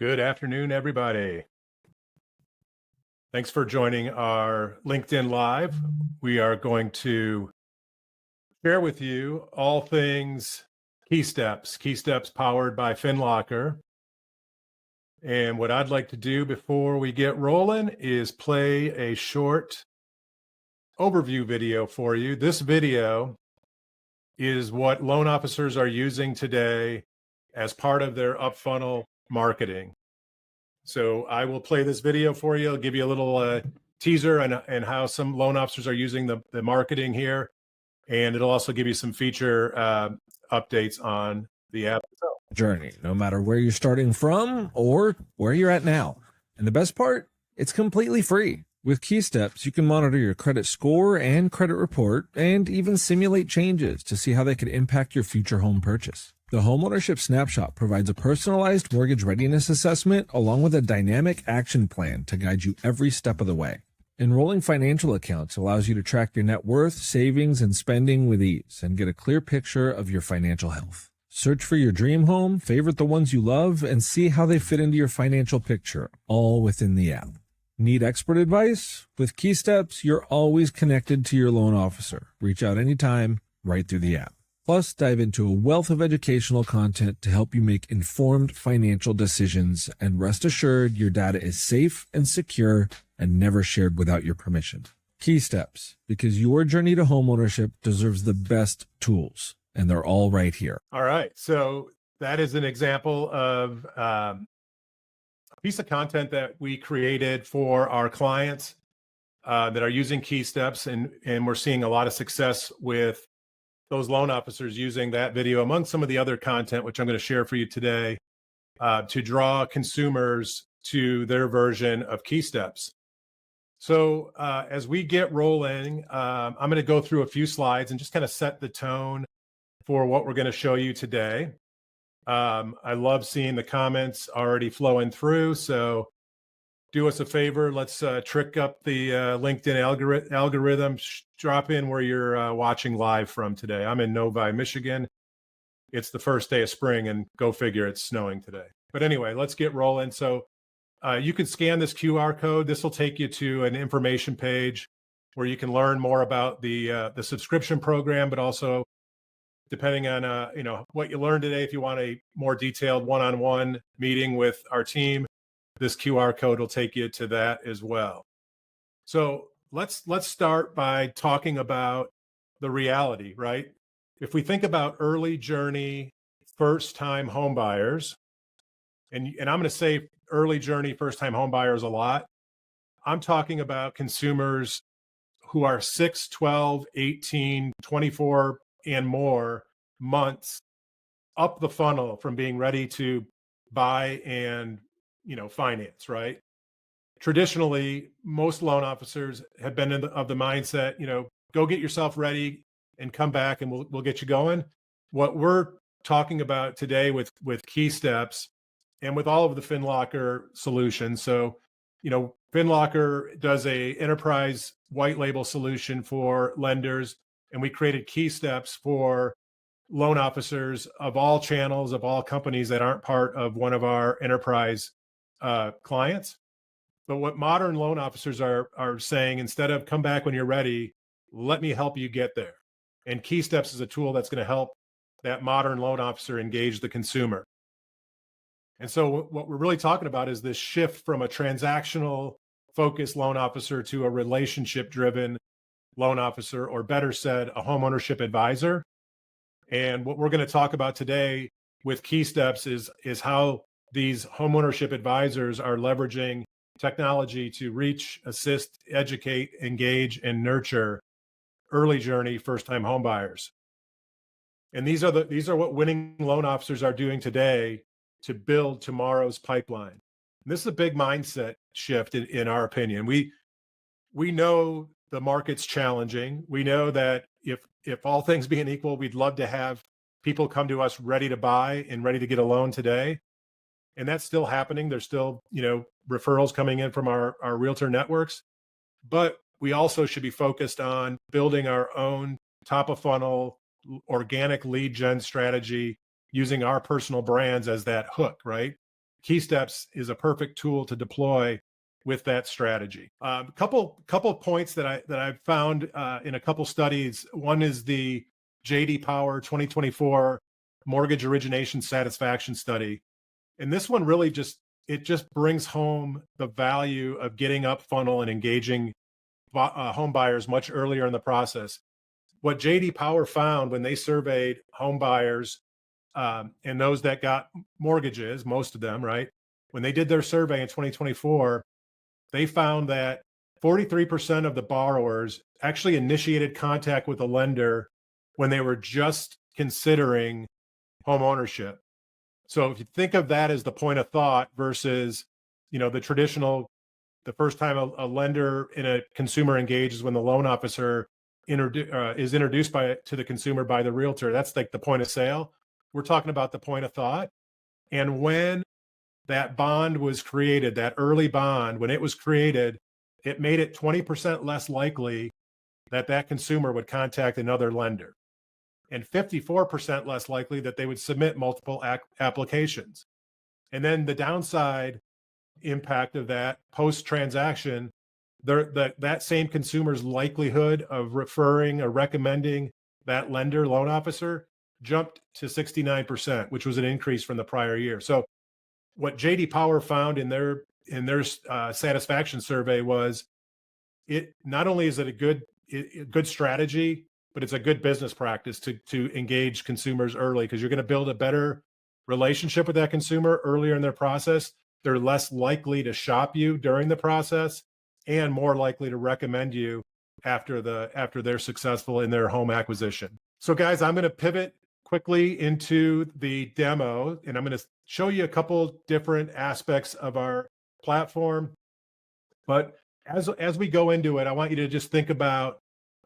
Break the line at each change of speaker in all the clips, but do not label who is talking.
Good afternoon, everybody. Thanks for joining our LinkedIn Live. We are going to share with you all things KeySteps powered by FinLocker. And what I'd like to do before we get rolling is play a short overview video for you. This video is what loan officers are using today as part of their up-funnel marketing. So I will play this video for you. I'll give you a little teaser and how some loan officers are using the marketing here. And it'll also give you some feature updates on the app itself.
Journey, no matter where you're starting from or where you're at now. And the best part, it's completely free. With KeySteps, you can monitor your credit score and credit report and even simulate changes to see how they could impact your future home purchase. The Homeownership Snapshot provides a personalized mortgage readiness assessment along with a dynamic action plan to guide you every step of the way. Enrolling financial accounts allows you to track your net worth, savings, and spending with ease and get a clear picture of your financial health. Search for your dream home, favorite the ones you love, and see how they fit into your financial picture, all within the app. Need expert advice? With KeySteps, you're always connected to your loan officer. Reach out anytime, right through the app. Plus, dive into a wealth of educational content to help you make informed financial decisions, and rest assured your data is safe and secure and never shared without your permission. KeySteps, because your journey to homeownership deserves the best tools, and they're all right here.
All right, so that is an example of a piece of content that we created for our clients that are using KeySteps, and we're seeing a lot of success with those loan officers using that video among some of the other content, which I'm going to share for you today, to draw consumers to their version of KeySteps. So as we get rolling, I'm going to go through a few slides and just kind of set the tone for what we're going to show you today. I love seeing the comments already flowing through. So do us a favor. Let's trick up the LinkedIn algorithm. Drop in where you're watching live from today. I'm in Novi, Michigan. It's the first day of spring, and go figure, it's snowing today. But anyway, let's get rolling. So you can scan this QR code. This will take you to an information page where you can learn more about the subscription program, but also depending on what you learned today, if you want a more detailed one-on-one meeting with our team, this QR code will take you to that as well. So let's start by talking about the reality, right? If we think about early journey, first-time home buyers, and I'm going to say early journey, first-time home buyers a lot, I'm talking about consumers who are 6, 12, 18, 24, and more months up the funnel from being ready to buy and finance, right? Traditionally, most loan officers have been of the mindset, go get yourself ready and come back and we'll get you going. What we're talking about today with KeySteps and with all of the FinLocker solutions. So, FinLocker does a enterprise white label solution for lenders, and we created KeySteps for loan officers of all channels, of all companies that aren't part of one of our enterprise clients. But what modern loan officers are saying, instead of come back when you're ready, let me help you get there. And KeySteps is a tool that's going to help that modern loan officer engage the consumer. And so what we're really talking about is this shift from a transactional focused loan officer to a relationship driven loan officer, or better said, a homeownership advisor. And what we're going to talk about today with KeySteps is how these homeownership advisors are leveraging technology to reach, assist, educate, engage, and nurture early journey first-time home buyers. And these are what winning loan officers are doing today to build tomorrow's pipeline. And this is a big mindset shift in our opinion. We know the market's challenging. We know that if all things being equal, we'd love to have people come to us ready to buy and ready to get a loan today. And that's still happening. There's still, referrals coming in from our realtor networks. But we also should be focused on building our own top of funnel organic lead gen strategy using our personal brands as that hook, right? KeySteps is a perfect tool to deploy with that strategy. Couple points that I've found in a couple studies. One is the JD Power 2024 Mortgage Origination Satisfaction Study, and this one really just brings home the value of getting up funnel and engaging home buyers much earlier in the process. What JD Power found when they surveyed home buyers and those that got mortgages, most of them, right? When they did their survey in 2024, they found that 43% of the borrowers actually initiated contact with a lender when they were just considering home ownership. So if you think of that as the point of thought versus, the traditional, the first time a lender in a consumer engages when the loan officer is introduced to the consumer by the realtor, that's like the point of sale. We're talking about the point of thought. And when that bond was created, that early bond, when it was created, it made it 20% less likely that consumer would contact another lender, and 54% less likely that they would submit multiple applications. And then the downside impact of that post-transaction, that same consumer's likelihood of referring or recommending that lender loan officer jumped to 69%, which was an increase from the prior year. So what JD Power found in their satisfaction survey was, it not only is it a good strategy, but it's a good business practice to engage consumers early, because you're going to build a better relationship with that consumer earlier in their process. They're less likely to shop you during the process and more likely to recommend you after they're successful in their home acquisition. So guys, I'm going to pivot quickly into the demo, and I'm going to show you a couple different aspects of our platform. But as we go into it, I want you to just think about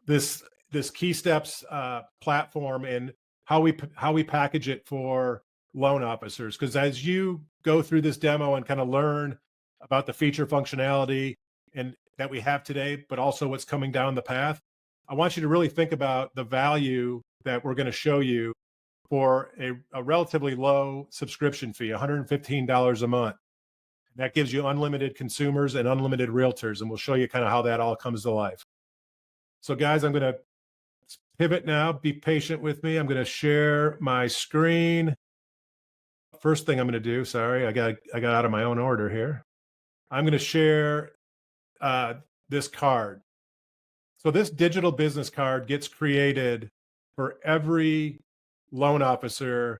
this KeySteps platform and how we package it for loan officers. Because as you go through this demo and kind of learn about the feature functionality and that we have today, but also what's coming down the path, I want you to really think about the value that we're going to show you for a relatively low subscription fee, $115 a month. That gives you unlimited consumers and unlimited realtors, and we'll show you kind of how that all comes to life. So guys, I'm going to pivot now. Be patient with me. I'm going to share my screen. First thing I'm going to do, sorry, I got out of my own order here. I'm going to share this card. So this digital business card gets created for every loan officer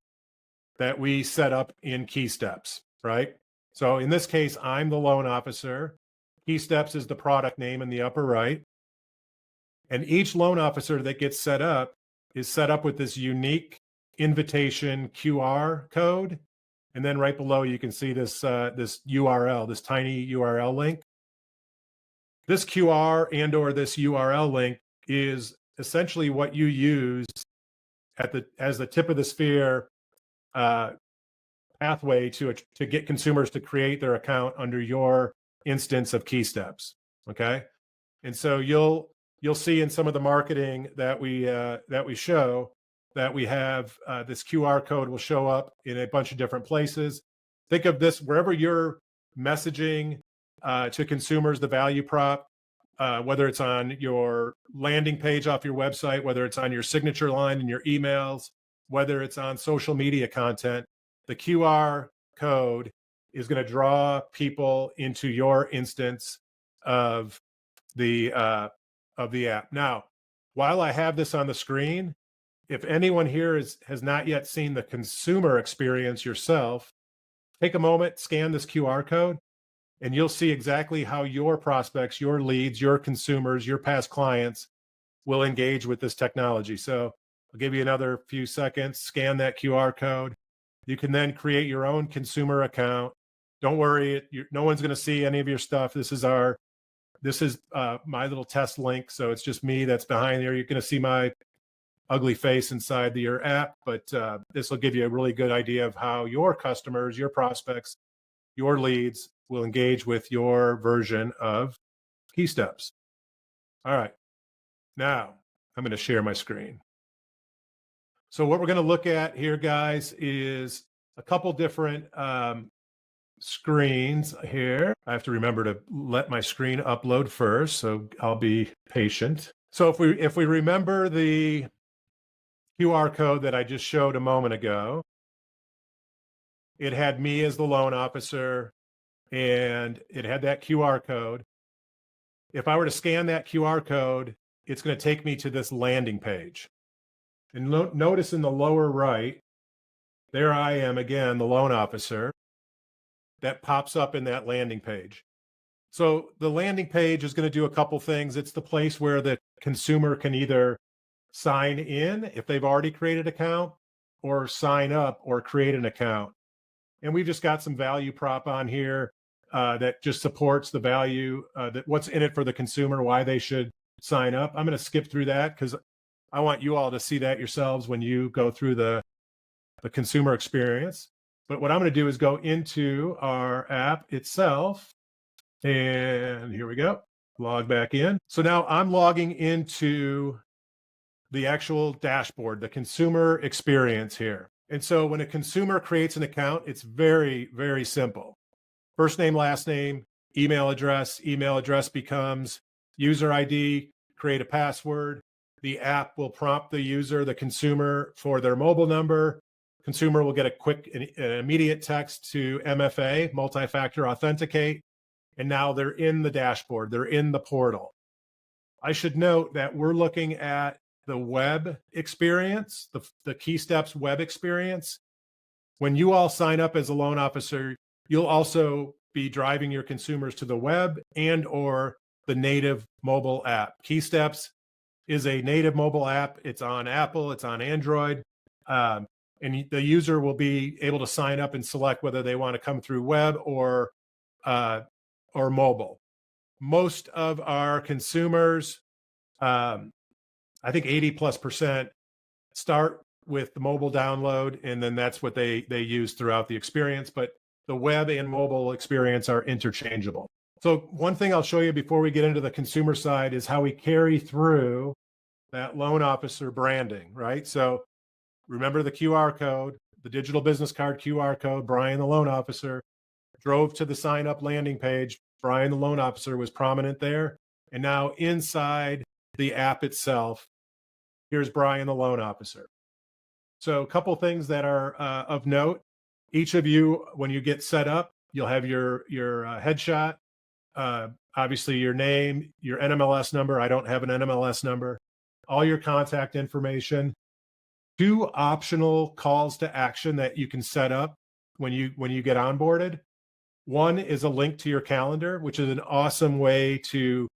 that we set up in KeySteps, right? So in this case, I'm the loan officer. KeySteps is the product name in the upper right. And each loan officer that gets set up is set up with this unique invitation QR code. And then right below, you can see this URL, this tiny URL link. This QR or this URL link is essentially what you use as the tip of the spear pathway to get consumers to create their account under your instance of KeySteps. Okay, and so you'll see in some of the marketing that we show that we have this QR code will show up in a bunch of different places. Think of this wherever you're messaging to consumers the value prop, whether it's on your landing page off your website, whether it's on your signature line in your emails, whether it's on social media content. The QR code is going to draw people into your instance of the app. Now, while I have this on the screen, if anyone here has not yet seen the consumer experience yourself, take a moment, scan this QR code, and you'll see exactly how your prospects, your leads, your consumers, your past clients will engage with this technology. So I'll give you another few seconds, scan that QR code. You can then create your own consumer account. Don't worry, no one's going to see any of your stuff. This is my little test link. So it's just me that's behind there. You're going to see my ugly face inside your app, but this will give you a really good idea of how your customers, your prospects, your leads will engage with your version of KeySteps. All right, now I'm going to share my screen. So what we're going to look at here, guys, is a couple different screens here. I have to remember to let my screen upload first, so I'll be patient. So if we remember the QR code that I just showed a moment ago, it had me as the loan officer and it had that QR code. If I were to scan that QR code, it's going to take me to this landing page. And notice in the lower right, there I am again, the loan officer. That pops up in that landing page. So the landing page is going to do a couple things. It's the place where the consumer can either sign in if they've already created an account, or sign up or create an account. And we've just got some value prop on here that just supports the value, that what's in it for the consumer, why they should sign up. I'm going to skip through that because I want you all to see that yourselves when you go through the consumer experience. But what I'm going to do is go into our app itself. And here we go. Log back in. So now I'm logging into the actual dashboard, the consumer experience here. And so when a consumer creates an account, it's very, very simple. First name, last name, email address. Email address becomes user ID, create a password. The app will prompt the user, the consumer, for their mobile number. Consumer will get a quick and immediate text to MFA, multi-factor authenticate, and now they're in the dashboard, they're in the portal. I should note that we're looking at the web experience, the KeySteps web experience. When you all sign up as a loan officer, you'll also be driving your consumers to the web and or the native mobile app. KeySteps is a native mobile app. It's on Apple, it's on Android. And the user will be able to sign up and select whether they want to come through web or mobile. Most of our consumers, I think 80+% start with the mobile download, and then that's what they use throughout the experience. But the web and mobile experience are interchangeable. So one thing I'll show you before we get into the consumer side is how we carry through that loan officer branding, right? So remember the QR code, the digital business card QR code, Brian, the loan officer, drove to the sign up landing page. Brian, the loan officer, was prominent there. And now inside the app itself, here's Brian, the loan officer. So a couple things that are of note. Each of you, when you get set up, you'll have your headshot, obviously your name, your NMLS number. I don't have an NMLS number. All your contact information. 2 optional calls to action that you can set up when you get onboarded. One is a link to your calendar, which is an awesome way to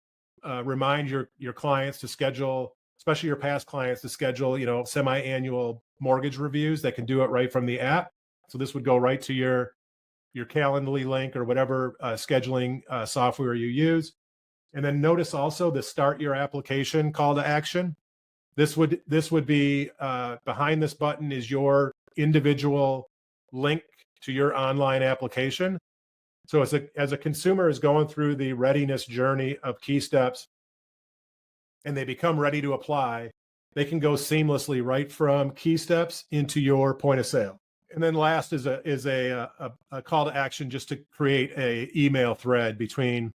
remind your clients to schedule, especially your past clients, to schedule, semi-annual mortgage reviews. That can do it right from the app. So this would go right to your Calendly link or whatever scheduling software you use. And then notice also the start your application call to action. This would be behind this button is your individual link to your online application. So as a consumer is going through the readiness journey of KeySteps and they become ready to apply, they can go seamlessly right from KeySteps into your point of sale. And then last is a call to action just to create a email thread between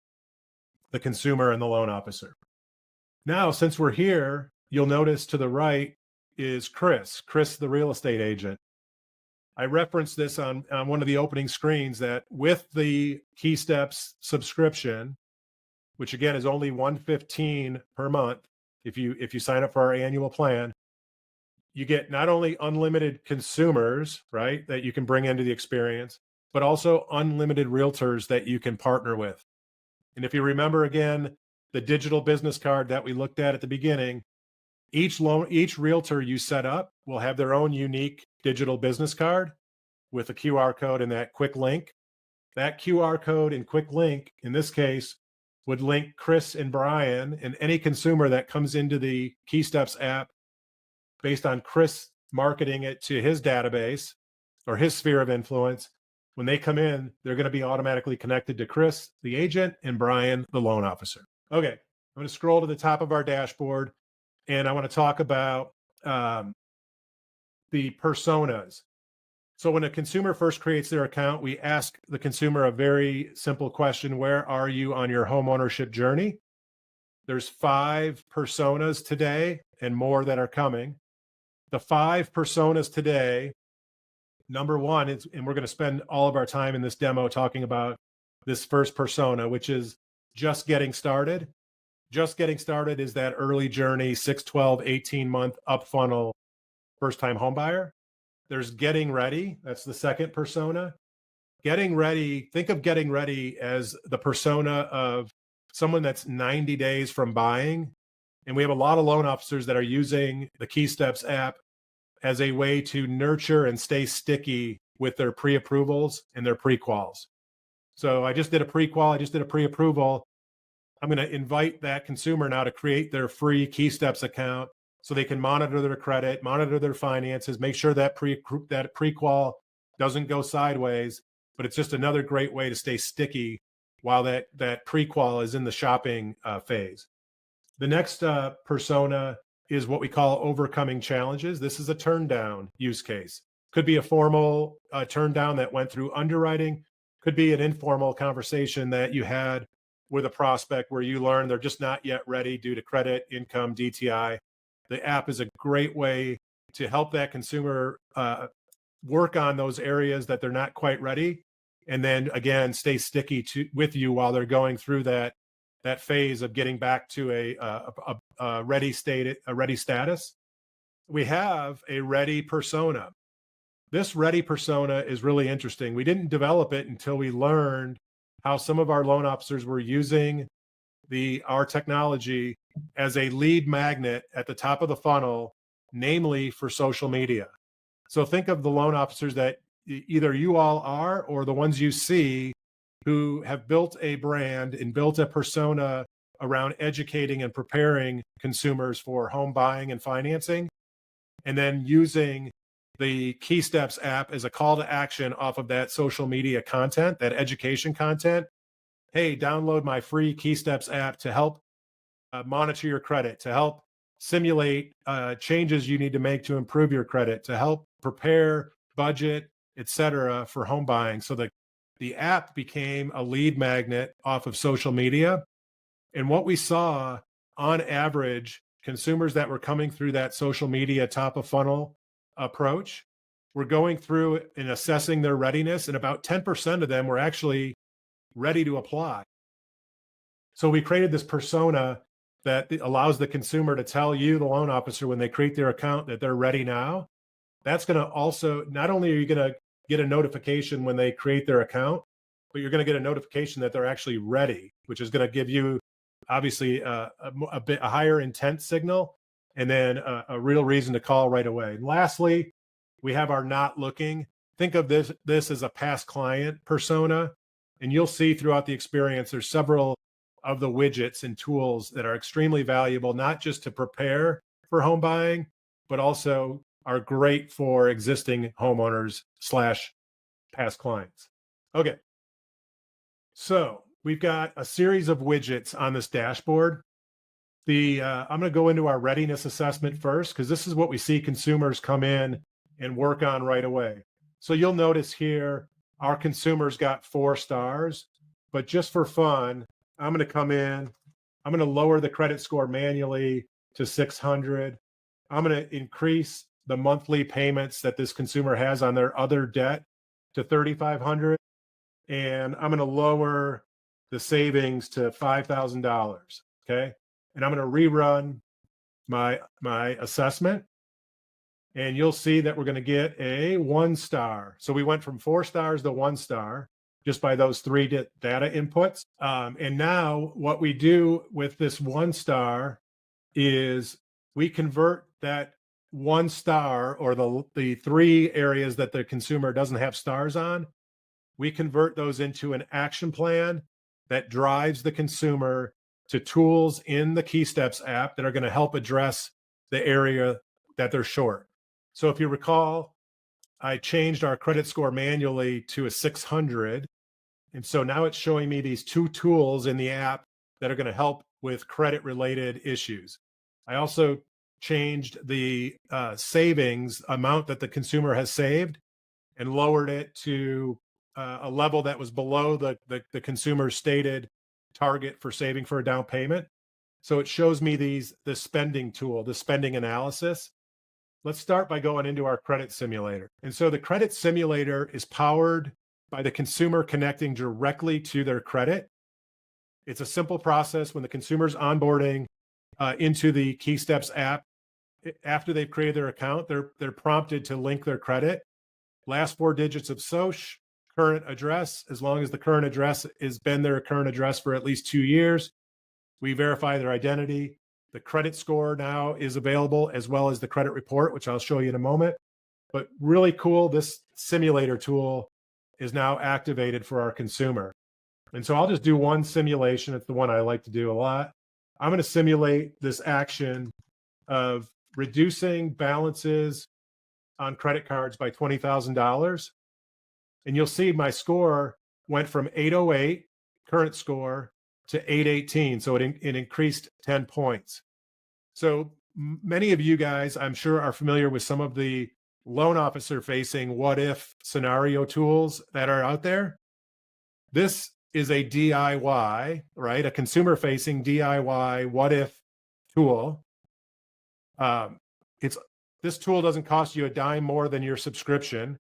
the consumer and the loan officer. Now, since we're here, you'll notice to the right is Chris, the real estate agent. I referenced this on one of the opening screens that with the KeySteps subscription, which again is only $115 per month, if you sign up for our annual plan, you get not only unlimited consumers, right, that you can bring into the experience, but also unlimited realtors that you can partner with. And if you remember again, the digital business card that we looked at the beginning, each realtor you set up will have their own unique digital business card with a QR code and that quick link. That QR code and quick link, in this case, would link Chris and Brian and any consumer that comes into the KeySteps app based on Chris marketing it to his database or his sphere of influence. When they come in, they're going to be automatically connected to Chris, the agent, and Brian, the loan officer. Okay, I'm going to scroll to the top of our dashboard, and I want to talk about the personas. So when a consumer first creates their account, we ask the consumer a very simple question: where are you on your home ownership journey? There's 5 personas today and more that are coming. The 5 personas today, number one is, and we're going to spend all of our time in this demo talking about this first persona, which is just getting started. Just getting started is that early journey, 6, 12, 18-month up funnel first time home buyer. There's getting ready. That's the second persona. Getting ready, think of getting ready as the persona of someone that's 90 days from buying. And we have a lot of loan officers that are using the KeySteps app as a way to nurture and stay sticky with their pre-approvals and their pre-quals. So I just did a pre-qual, I just did a pre-approval. I'm going to invite that consumer now to create their free KeySteps account so they can monitor their credit, monitor their finances, make sure that pre-qual doesn't go sideways. But it's just another great way to stay sticky while that pre-qual is in the shopping phase. The next persona is what we call overcoming challenges. This is a turn down use case. Could be a formal turn down that went through underwriting. Could be an informal conversation that you had with a prospect where you learn they're just not yet ready due to credit, income, DTI. The app is a great way to help that consumer work on those areas that they're not quite ready, and then again stay sticky with you while they're going through that phase of getting back to a ready status. We have a ready persona. This ready persona is really interesting. We didn't develop it until we learned how some of our loan officers were using our technology as a lead magnet at the top of the funnel, namely for social media. So think of the loan officers that either you all are or the ones you see who have built a brand and built a persona around educating and preparing consumers for home buying and financing, and then using the KeySteps app as a call to action off of that social media content, that education content. Hey, download my free KeySteps app to help monitor your credit, to help simulate changes you need to make to improve your credit, to help prepare, budget, etc., for home buying. So the app became a lead magnet off of social media. And what we saw on average, consumers that were coming through that social media top of funnel approach were going through and assessing their readiness, and about 10% of them were actually ready to apply. So we created this persona that allows the consumer to tell you, the loan officer, when they create their account that they're ready now. That's going to also, not only are you going to get a notification when they create their account, but you're going to get a notification that they're actually ready, which is going to give you obviously a higher intent signal, and then a real reason to call right away. And lastly, we have our not looking. Think of this as a past client persona, and you'll see throughout the experience there's several of the widgets and tools that are extremely valuable, not just to prepare for home buying, but also are great for existing homeowners / past clients. Okay. So we've got a series of widgets on this dashboard. I'm going to go into our readiness assessment first, because this is what we see consumers come in and work on right away. So you'll notice here, our consumers got 4 stars, but just for fun, I'm going to come in, I'm going to lower the credit score manually to 600. I'm going to increase the monthly payments that this consumer has on their other debt to 3,500. And I'm going to lower the savings to $5,000. Okay. And I'm going to rerun my assessment. And you'll see that we're going to get a 1 star. So we went from 4 stars to 1 star just by those 3 data inputs. And now what we do with this 1 star is we convert that 1 star, or the 3 areas that the consumer doesn't have stars on, we convert those into an action plan that drives the consumer to tools in the KeySteps app that are going to help address the area that they're short. So if you recall, I changed our credit score manually to a 600. And so now it's showing me these 2 tools in the app that are going to help with credit related issues. I also changed the savings amount that the consumer has saved and lowered it to a level that was below the consumer's stated target for saving for a down payment. So it shows me the spending tool, the spending analysis. Let's start by going into our credit simulator. And so the credit simulator is powered by the consumer connecting directly to their credit. It's a simple process when the consumer's onboarding into the KeySteps app. After they've created their account, they're prompted to link their credit. Last 4 digits of SOCH, current address, as long as the current address has been their current address for at least 2 years. We verify their identity. The credit score now is available, as well as the credit report, which I'll show you in a moment. But really cool, this simulator tool is now activated for our consumer. And so I'll just do one simulation. It's the one I like to do a lot. I'm going to simulate this action of reducing balances on credit cards by $20,000. And you'll see my score went from 808, current score, to 818. So it increased 10 points. So many of you guys, I'm sure, are familiar with some of the loan officer facing what if scenario tools that are out there. This is a DIY, right? A consumer facing DIY what if tool. This tool doesn't cost you a dime more than your subscription.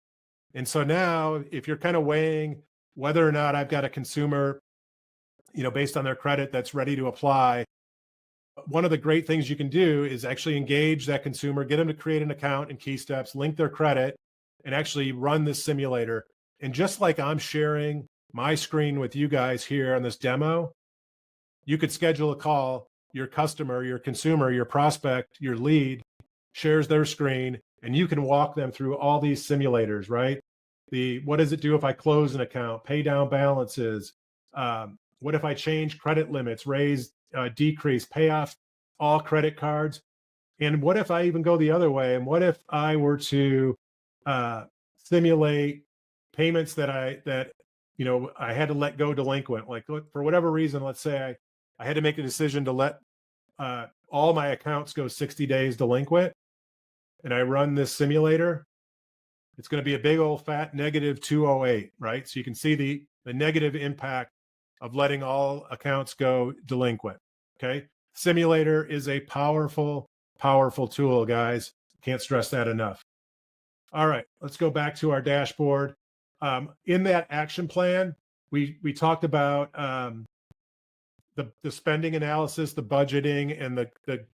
And so now if you're kind of weighing whether or not I've got a consumer, based on their credit that's ready to apply, one of the great things you can do is actually engage that consumer, get them to create an account in KeySteps, link their credit, and actually run this simulator. And just like I'm sharing my screen with you guys here on this demo, you could schedule a call. Your customer, your consumer, your prospect, your lead shares their screen, and you can walk them through all these simulators, right? What does it do if I close an account, pay down balances? What if I change credit limits, raise, decrease, pay off all credit cards? And what if I even go the other way? And what if I were to simulate payments that I had to let go delinquent? Like, for whatever reason, let's say I had to make a decision to let all my accounts go 60 days delinquent, and I run this simulator. It's going to be a big old fat negative 208, right? So you can see the negative impact of letting all accounts go delinquent. Okay. Simulator is a powerful, powerful tool, guys. Can't stress that enough. All right, let's go back to our dashboard. In that action plan, we talked about the spending analysis, the budgeting, and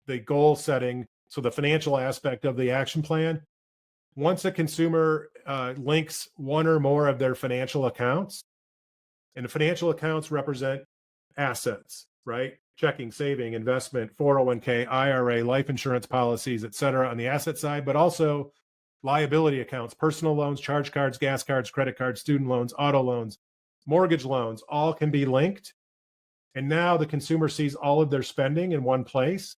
the goal setting. So the financial aspect of the action plan. Once a consumer links one or more of their financial accounts, and the financial accounts represent assets, right? Checking, saving, investment, 401k, IRA, life insurance policies, et cetera, on the asset side, but also liability accounts, personal loans, charge cards, gas cards, credit cards, student loans, auto loans, mortgage loans, all can be linked. And now the consumer sees all of their spending in one place.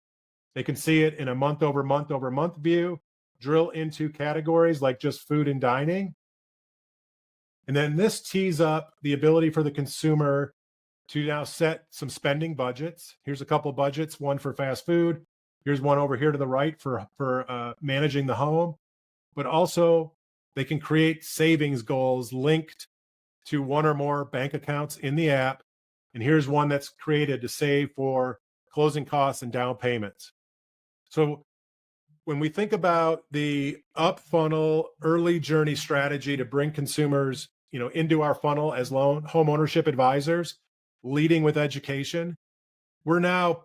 They can see it in a month over month over month view, drill into categories like just food and dining. And then this tees up the ability for the consumer to now set some spending budgets. Here's a couple of budgets, one for fast food. Here's one over here to the right for managing the home. But also they can create savings goals linked to one or more bank accounts in the app. And here's one that's created to save for closing costs and down payments. So when we think about the up funnel early journey strategy to bring consumers, into our funnel as home ownership advisors, leading with education, we're now,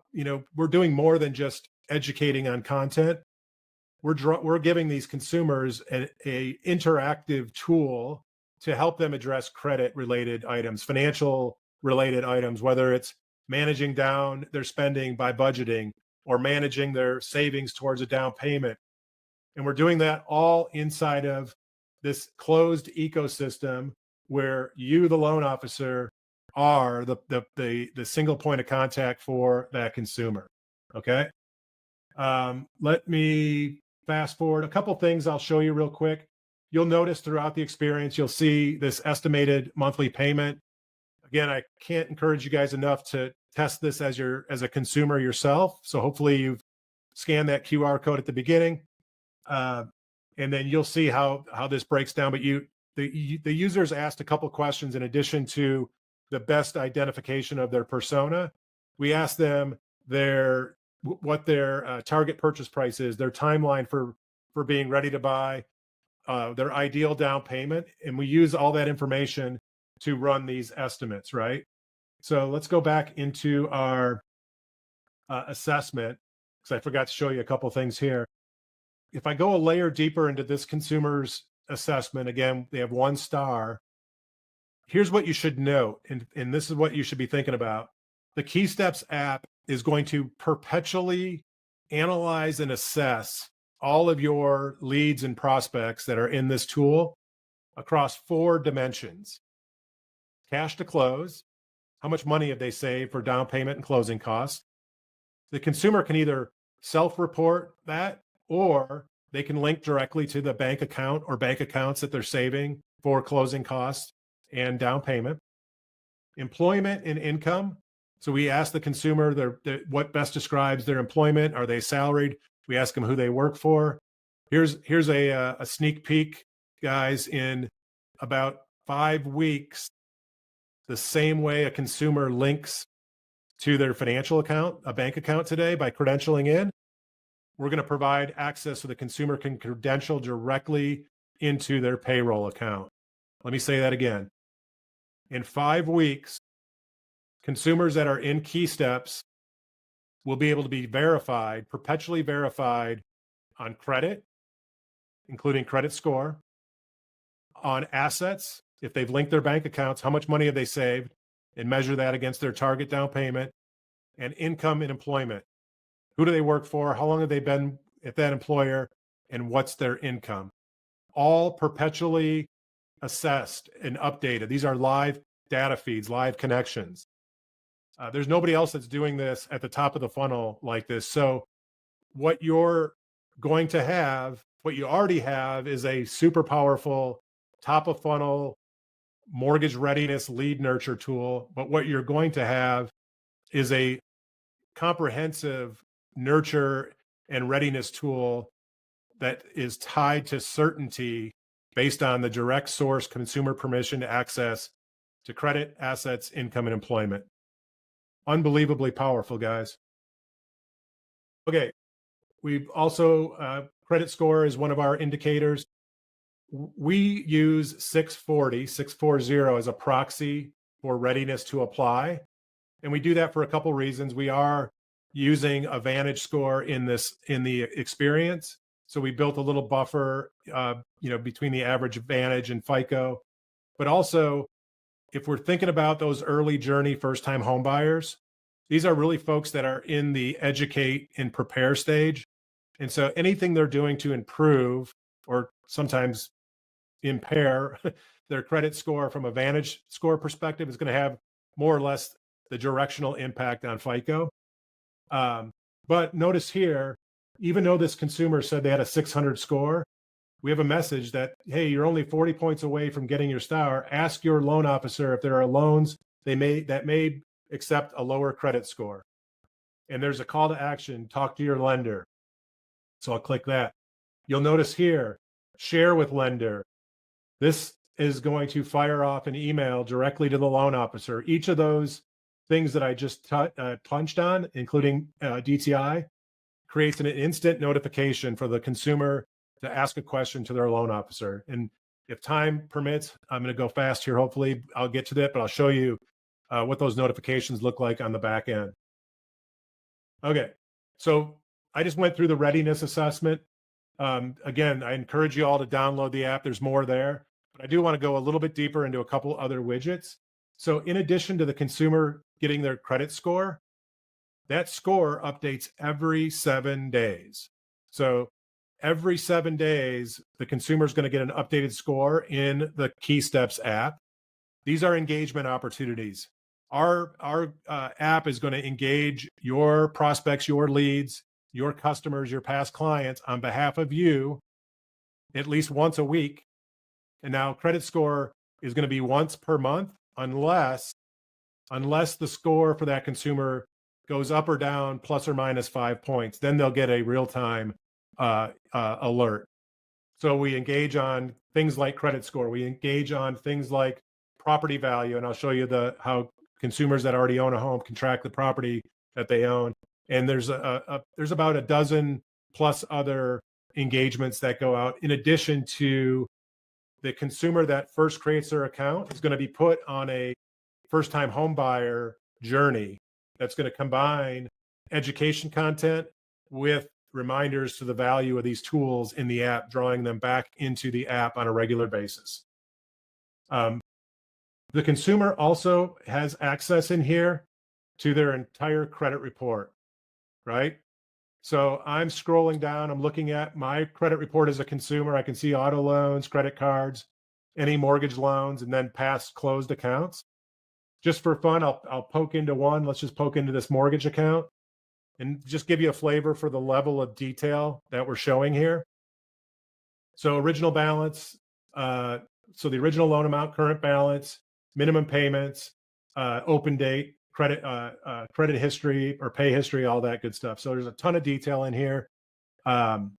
we're doing more than just educating on content. We're giving these consumers a interactive tool to help them address credit related items, financial related items, whether it's managing down their spending by budgeting or managing their savings towards a down payment. And we're doing that all inside of this closed ecosystem where you, the loan officer, are the single point of contact for that consumer. Okay. Let me fast forward a couple things I'll show you real quick. You'll notice throughout the experience, you'll see this estimated monthly payment. Again, I can't encourage you guys enough to test this as a consumer yourself. So hopefully you've scanned that QR code at the beginning, and then you'll see how this breaks down. But the users asked a couple questions in addition to the best identification of their persona. We asked them what their target purchase price is, their timeline for being ready to buy, their ideal down payment, and we use all that information to run these estimates, right? So let's go back into our assessment, because I forgot to show you a couple things here. If I go a layer deeper into this consumer's assessment, again, they have 1 star. Here's what you should note, and this is what you should be thinking about. The KeySteps app is going to perpetually analyze and assess all of your leads and prospects that are in this tool across 4 dimensions. Cash to close, how much money have they saved for down payment and closing costs? The consumer can either self-report that, or they can link directly to the bank account or bank accounts that they're saving for closing costs and down payment. Employment and income. So we ask the consumer what best describes their employment. Are they salaried? We ask them who they work for. Here's a sneak peek, guys. In about 5 weeks, the same way a consumer links to their financial account, a bank account today, by credentialing in, we're going to provide access so the consumer can credential directly into their payroll account. Let me say that again. In 5 weeks, consumers that are in KeySteps will be able to be verified, perpetually verified on credit, including credit score, on assets, if they've linked their bank accounts, how much money have they saved, and measure that against their target down payment, and income and employment. Who do they work for? How long have they been at that employer? And what's their income? All perpetually assessed and updated. These are live data feeds, live connections. There's nobody else that's doing this at the top of the funnel like this. So what you're going to have, what you already have, is a super powerful top of funnel mortgage readiness lead nurture tool. But what you're going to have is a comprehensive nurture and readiness tool that is tied to certainty based on the direct source consumer permission to access to credit, assets, income, and employment. Unbelievably powerful, guys. Okay, we've also, credit score is one of our indicators. We use 640 as a proxy for readiness to apply. And we do that for a couple reasons. We are using a Vantage score in the experience. So we built a little buffer, between the average Vantage and FICO. But also, if we're thinking about those early journey first-time home buyers, these are really folks that are in the educate and prepare stage. And so anything they're doing to improve or sometimes impair their credit score from a Vantage score perspective is going to have more or less the directional impact on FICO. But notice here, even though this consumer said they had a 600 score, we have a message that, hey, you're only 40 points away from getting your star. Ask your loan officer if there are loans that may accept a lower credit score. And there's a call to action, talk to your lender. So I'll click that. You'll notice here, share with lender. This is going to fire off an email directly to the loan officer. Each of those things that I just punched on, including DTI, creates an instant notification for the consumer to ask a question to their loan officer. And if time permits, I'm going to go fast here. Hopefully I'll get to that, but I'll show you what those notifications look like on the back end. Okay, so I just went through the readiness assessment. Again, I encourage you all to download the app. There's more there, but I do want to go a little bit deeper into a couple other widgets. So in addition to the consumer getting their credit score, that score updates every 7 days. So every 7 days, the consumer is going to get an updated score in the KeySteps app. These are engagement opportunities. Our app is going to engage your prospects, your leads, your customers, your past clients on behalf of you at least once a week. And now credit score is going to be once per month unless the score for that consumer goes up or down plus or minus 5 points. Then they'll get a real-time alert. So we engage on things like credit score. We engage on things like property value, and I'll show you how consumers that already own a home can track the property that they own. And there's there's about a dozen plus other engagements that go out in addition to the consumer that first creates their account is going to be put on a first-time home buyer journey that's going to combine education content with reminders to the value of these tools in the app, drawing them back into the app on a regular basis. The consumer also has access in here to their entire credit report, right? So I'm scrolling down, I'm looking at my credit report as a consumer. I can see auto loans, credit cards, any mortgage loans, and then past closed accounts. Just for fun, I'll poke into one. Let's just poke into this mortgage account and just give you a flavor for the level of detail that we're showing here. So original balance, so the original loan amount, current balance, minimum payments, open date, credit history or pay history, all that good stuff. So there's a ton of detail in here that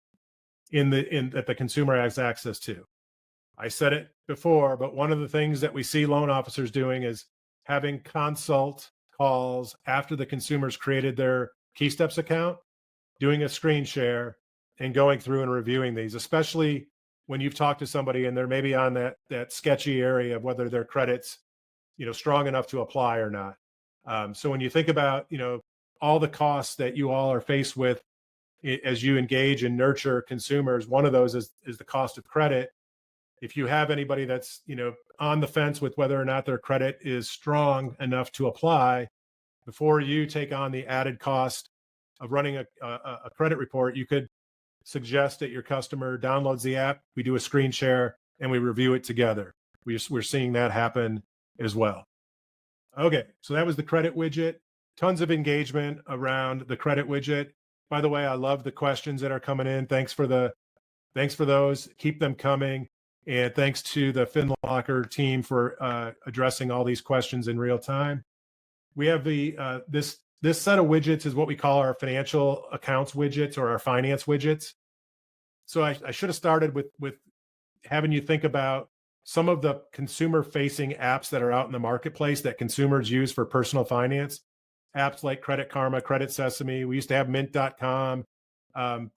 the consumer has access to. I said it before, but one of the things that we see loan officers doing is having consult calls after the consumers created their KeySteps account, doing a screen share and going through and reviewing these, especially when you've talked to somebody and they're maybe on that sketchy area of whether their credit's, strong enough to apply or not. So when you think about, all the costs that you all are faced with as you engage and nurture consumers, one of those is the cost of credit. If you have anybody that's, on the fence with whether or not their credit is strong enough to apply, before you take on the added cost of running a credit report, you could suggest that your customer downloads the app, we do a screen share, and we review it together. We're seeing that happen as well. Okay, so that was the credit widget. Tons of engagement around the credit widget. By the way, I love the questions that are coming in. Thanks for those. Keep them coming. And thanks to the FinLocker team for addressing all these questions in real time. We have this set of widgets is what we call our financial accounts widgets or our finance widgets. So I should have started with having you think about some of the consumer-facing apps that are out in the marketplace that consumers use for personal finance. Apps like Credit Karma, Credit Sesame. We used to have Mint.com,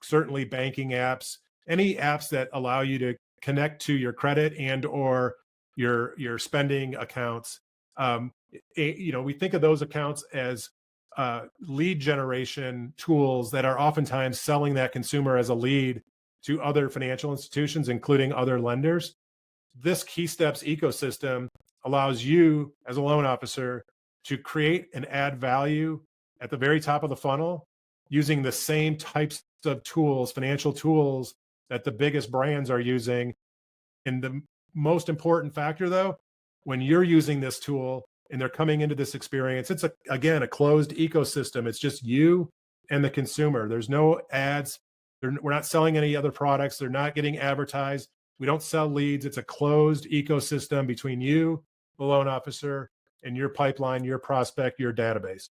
certainly banking apps, any apps that allow you to connect to your credit and or your spending accounts. We think of those accounts as lead generation tools that are oftentimes selling that consumer as a lead to other financial institutions, including other lenders. This KeySteps ecosystem allows you as a loan officer to create and add value at the very top of the funnel using the same types of tools, financial tools that the biggest brands are using. And the most important factor, though, when you're using this tool and they're coming into this experience, it's again a closed ecosystem. It's just you and the consumer. There's no ads. We're not selling any other products. They're not getting advertised. We don't sell leads. It's a closed ecosystem between you, the loan officer, and your pipeline, your prospect, your database.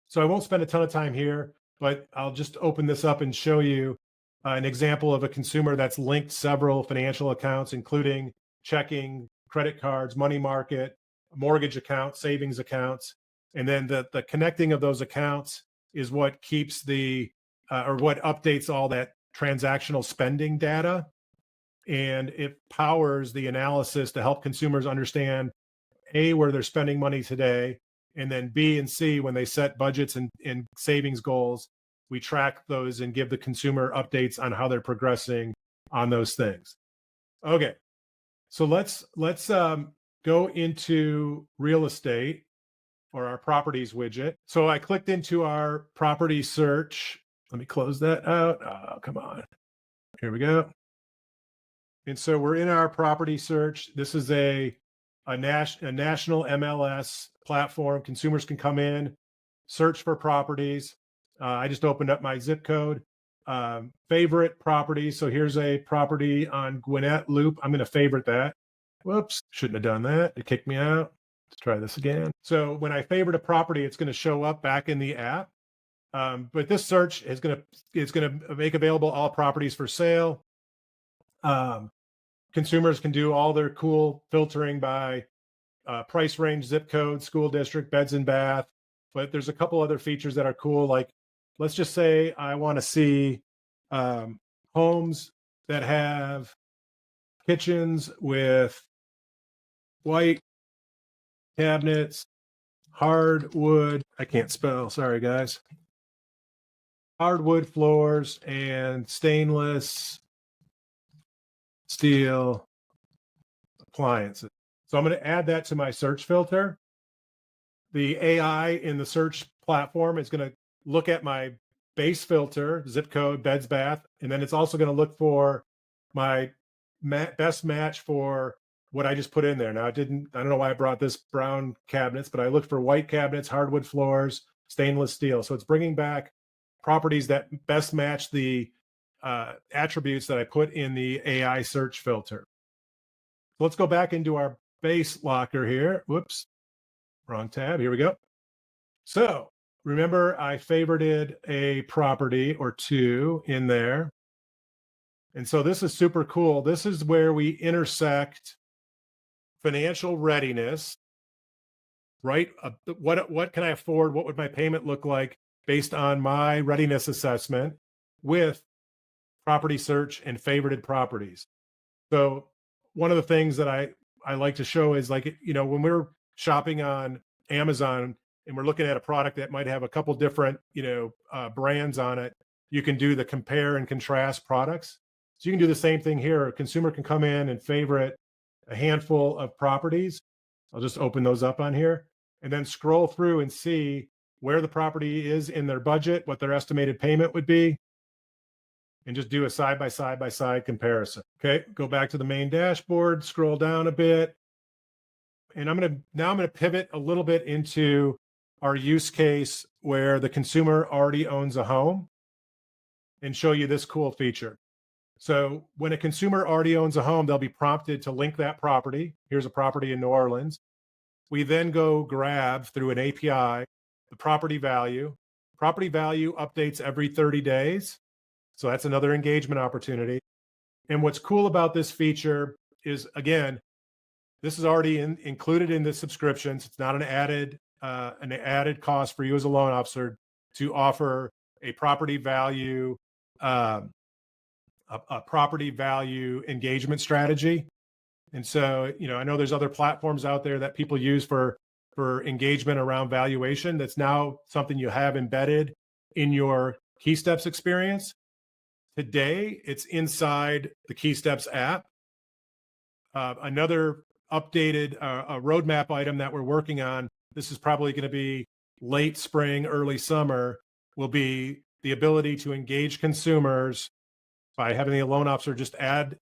So I won't spend a ton of time here, but I'll just open this up and show you an example of a consumer that's linked several financial accounts, including checking, credit cards, money market, mortgage accounts, savings accounts. And then the connecting of those accounts is what keeps or what updates all that transactional spending data. And it powers the analysis to help consumers understand A, where they're spending money today, and then B and C, when they set budgets and savings goals, we track those and give the consumer updates on how they're progressing on those things. Okay, so let's go into real estate or our properties widget. So I clicked into our property search. Let me close that out. Oh, come on. Here we go. And so we're in our property search. This is a national MLS platform. Consumers can come in, search for properties. I just opened up my zip code. Favorite properties. So here's a property on Gwinnett Loop. I'm going to favorite that. Whoops, shouldn't have done that. It kicked me out. Let's try this again. So when I favorite a property, it's going to show up back in the app. But this search is going to make available all properties for sale. Consumers can do all their cool filtering by price range, zip code, school district, beds and bath. But there's a couple other features that are cool. Like, let's just say I want to see homes that have kitchens with white cabinets, hardwood. I can't spell. Sorry, guys. Hardwood floors and stainless steel appliances. So I'm going to add that to my search filter. The AI in the search platform is going to look at my base filter, zip code, beds, bath, and then it's also going to look for my best match for what I just put in there. Now, I don't know why I brought this brown cabinets, but I looked for white cabinets, hardwood floors, stainless steel. So it's bringing back properties that best match the attributes that I put in the AI search filter. So let's go back into our base locker here. Whoops, wrong tab. Here we go. So remember, I favorited a property or two in there. And so this is super cool. This is where we intersect financial readiness, right? What can I afford? What would my payment look like based on my readiness assessment with property search and favorited properties? So one of the things that I like to show is, like, when we're shopping on Amazon and we're looking at a product that might have a couple different, brands on it, you can do the compare and contrast products. So you can do the same thing here. A consumer can come in and favorite a handful of properties. I'll just open those up on here and then scroll through and see where the property is in their budget, what their estimated payment would be, and just do a side by side comparison. Okay, go back to the main dashboard, scroll down a bit. And I'm going to pivot a little bit into our use case where the consumer already owns a home and show you this cool feature. So when a consumer already owns a home, they'll be prompted to link that property. Here's a property in New Orleans. We then go grab through an API the property value. Property value updates every 30 days. So that's another engagement opportunity. And what's cool about this feature is, again, this is already included in the subscriptions. It's not an added cost for you as a loan officer to offer a property value a property value engagement strategy. And so, I know there's other platforms out there that people use for engagement around valuation. That's now something you have embedded in your KeySteps experience. Today, it's inside the KeySteps app. Another updated a roadmap item that we're working on, this is probably going to be late spring, early summer, will be the ability to engage consumers by having the loan officer just add,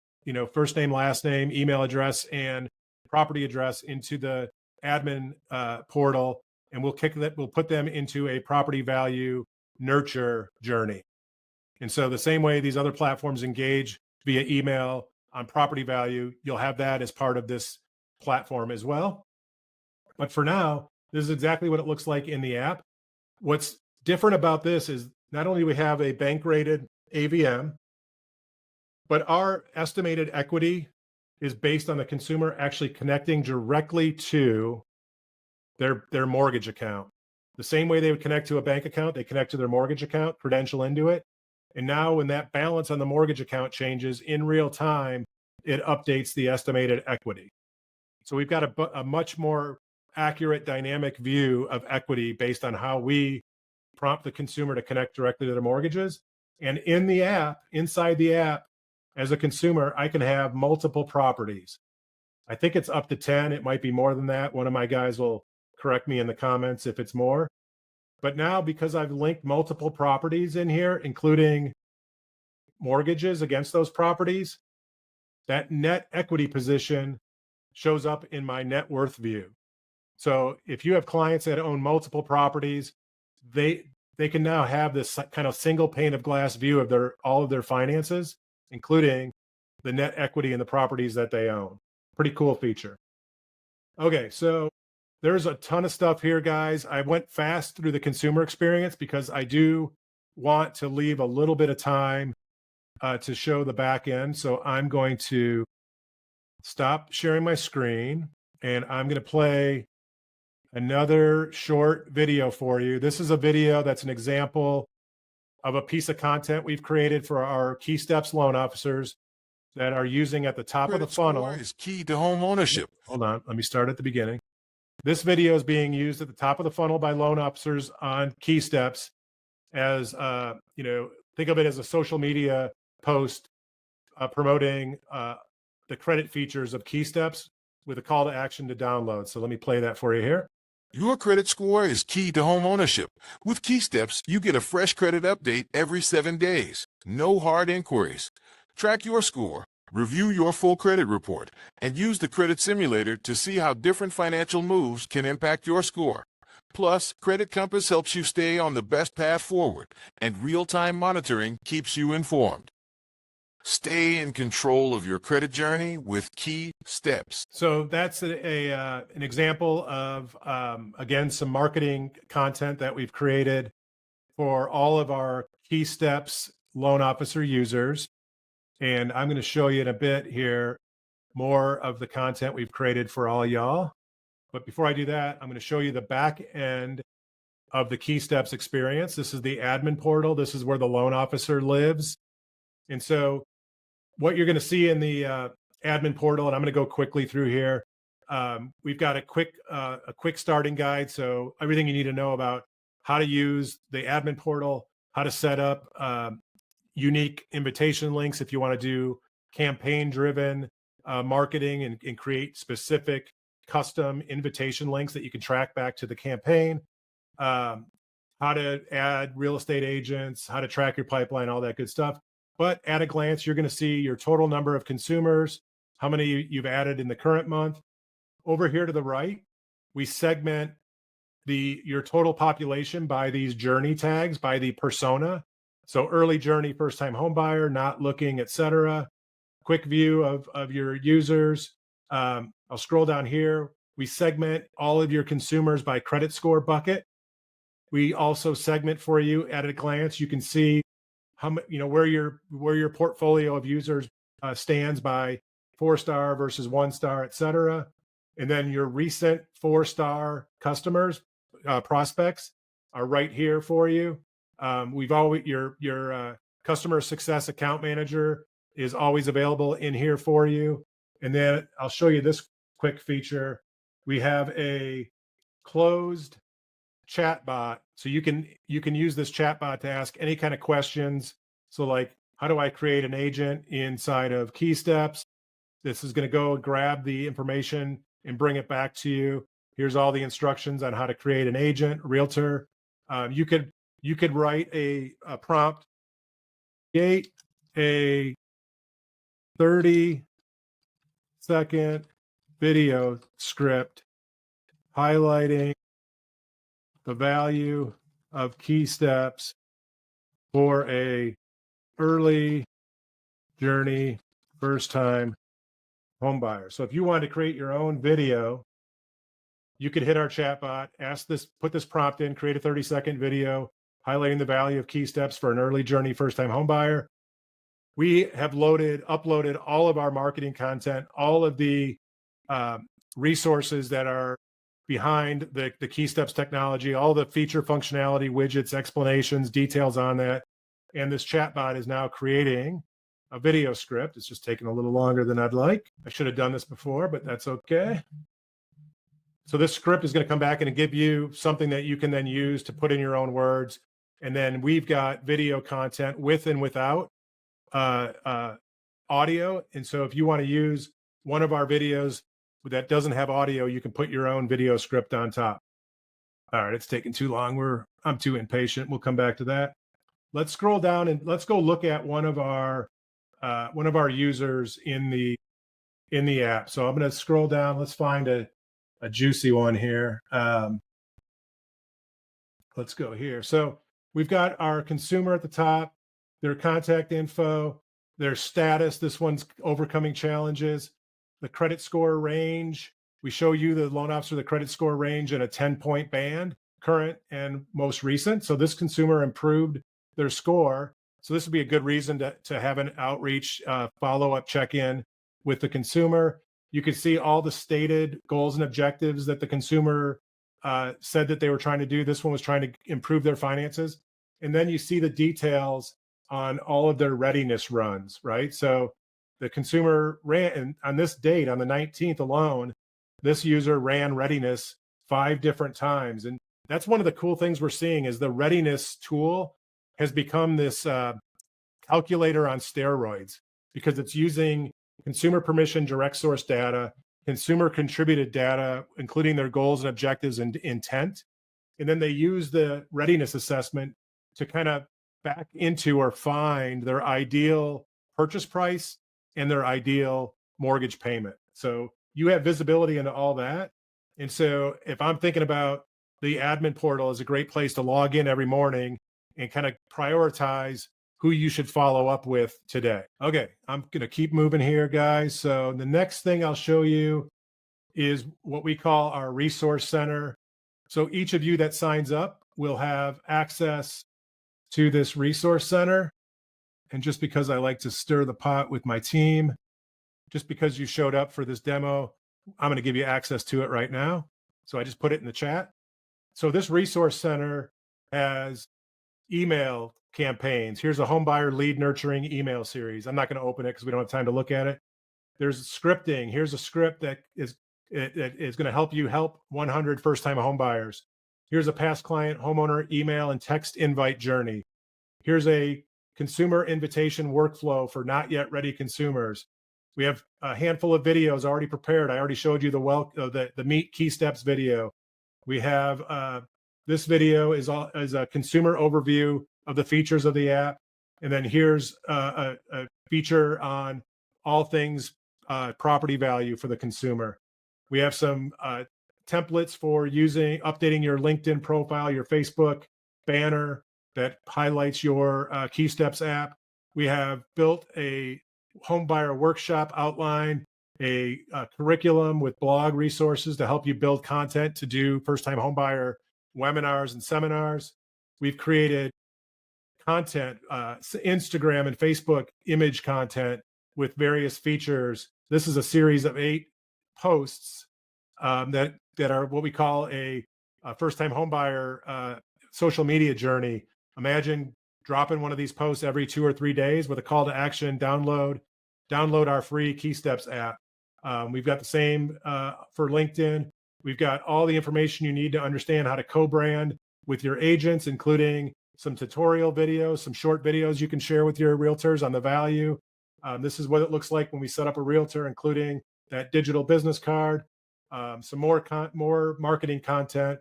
first name, last name, email address, and property address into the admin portal, and we'll put them into a property value nurture journey. And so the same way these other platforms engage via email on property value, you'll have that as part of this platform as well. But for now, this is exactly what it looks like in the app. What's different about this is not only do we have a bank rated AVM, but our estimated equity is based on the consumer actually connecting directly to their mortgage account. The same way they would connect to a bank account, they connect to their mortgage account, credential into it. And now when that balance on the mortgage account changes in real time, it updates the estimated equity. So we've got a much more accurate dynamic view of equity based on how we prompt the consumer to connect directly to their mortgages. And in the app, inside the app, as a consumer, I can have multiple properties. I think it's up to 10. It might be more than that. One of my guys will correct me in the comments if it's more. But now, because I've linked multiple properties in here, including mortgages against those properties, that net equity position shows up in my net worth view. So if you have clients that own multiple properties, they can now have this kind of single pane of glass view of all of their finances, including the net equity in the properties that they own. Pretty cool feature. Okay, so there's a ton of stuff here, guys. I went fast through the consumer experience because I do want to leave a little bit of time to show the back end. So I'm going to stop sharing my screen and I'm going to play another short video for you. This is a video that's an example of a piece of content we've created for our KeySteps loan officers that are using at the top of the
Credit score
funnel.
is key to home ownership.
Hold on, let me start at the beginning. This video is being used at the top of the funnel by loan officers on KeySteps as, think of it as a social media post promoting the credit features of KeySteps with a call to action to download. So let me play that for you here.
Your credit score is key to home ownership. With KeySteps, you get a fresh credit update every 7 days. No hard inquiries. Track your score, review your full credit report, and use the credit simulator to see how different financial moves can impact your score. Plus, Credit Compass helps you stay on the best path forward, and real-time monitoring keeps you informed. Stay in control of your credit journey with KeySteps.
So that's an example of, again, some marketing content that we've created for all of our KeySteps loan officer users. And I'm going to show you in a bit here more of the content we've created for all y'all. But before I do that, I'm going to show you the back end of the KeySteps experience. This is the admin portal. This is where the loan officer lives. And so what you're going to see in the admin portal, and I'm going to go quickly through here. We've got a quick starting guide. So everything you need to know about how to use the admin portal, how to set up unique invitation links if you want to do campaign-driven marketing and create specific custom invitation links that you can track back to the campaign, how to add real estate agents, how to track your pipeline, all that good stuff. But at a glance, you're going to see your total number of consumers, how many you've added in the current month. Over here to the right, we segment your total population by these journey tags, by the persona. So early journey, first-time home buyer, not looking, etc. Quick view of your users. I'll scroll down here. We segment all of your consumers by credit score bucket. We also segment for you at a glance. You can see where your portfolio of users stands by 4-star versus 1-star, etc. And then your recent 4-star customers, prospects, are right here for you. Your customer success account manager is always available in here for you. And then I'll show you this quick feature. We have a closed chat bot. So you can use this chat bot to ask any kind of questions. So like, how do I create an agent inside of KeySteps? This is going to go grab the information and bring it back to you. Here's all the instructions on how to create an agent, realtor. You could write a prompt, create a 30-second video script highlighting the value of KeySteps for a early journey first-time home buyer. So if you want to create your own video, you could hit our chatbot, put this prompt in, create a 30-second video highlighting the value of KeySteps for an early journey first-time home buyer. We have uploaded all of our marketing content, all of the resources that are behind the KeySteps technology, all the feature functionality, widgets, explanations, details on that. And this chatbot is now creating a video script. It's just taking a little longer than I'd like. I should have done this before, but that's okay. So this script is going to come back and give you something that you can then use to put in your own words. And then we've got video content with and without audio. And so if you want to use one of our videos that doesn't have audio, you can put your own video script on top. All right, it's taking too long. I'm too impatient. We'll come back to that. Let's scroll down and let's go look at one of our users in the app. So I'm going to scroll down. Let's find a juicy one here. Let's go here. So we've got our consumer at the top, their contact info, their status. This one's overcoming challenges, the credit score range. We show you the loan officer, the credit score range in a 10-point band, current and most recent. So this consumer improved their score So this would be a good reason to have an outreach follow-up check-in with the consumer. You can see all the stated goals and objectives that the consumer said that they were trying to do. This one was trying to improve their finances. And then you see the details on all of their readiness runs, right? So the consumer ran, and on this date, on the 19th alone, this user ran readiness 5 different times. And that's one of the cool things we're seeing is the readiness tool has become this calculator on steroids because it's using consumer permission direct source data, consumer contributed data, including their goals and objectives and intent. And then they use the readiness assessment to kind of back into or find their ideal purchase price and their ideal mortgage payment. So you have visibility into all that. And so if I'm thinking about the admin portal as a great place to log in every morning and kind of prioritize who you should follow up with today. Okay, I'm going to keep moving here, guys. So the next thing I'll show you is what we call our resource center. So each of you that signs up will have access to this resource center. And just because I like to stir the pot with my team, just because you showed up for this demo, I'm going to give you access to it right now. So I just put it in the chat. So this resource center has email campaigns. Here's a homebuyer lead nurturing email series. I'm not going to open it because we don't have time to look at it. There's scripting. Here's a script that is going to help you help 100 first-time homebuyers. Here's a past client homeowner email and text invite journey. Here's a consumer invitation workflow for not yet ready consumers. We have a handful of videos already prepared. I already showed you the Meet KeySteps video. We have this video is a consumer overview of the features of the app. And then here's a feature on all things property value for the consumer. We have some templates for updating your LinkedIn profile, your Facebook banner that highlights your KeySteps app. We have built a home buyer workshop outline, a curriculum with blog resources to help you build content to do first-time homebuyer webinars and seminars. We've created content, Instagram and Facebook image content with various features. This is a series of 8 posts that are what we call a first-time homebuyer social media journey. Imagine dropping one of these posts every 2 or 3 days with a call to action, download our free KeySteps app. We've got the same for LinkedIn. We've got all the information you need to understand how to co-brand with your agents, including some tutorial videos, some short videos you can share with your realtors on the value. This is what it looks like when we set up a realtor, including that digital business card, some more marketing content,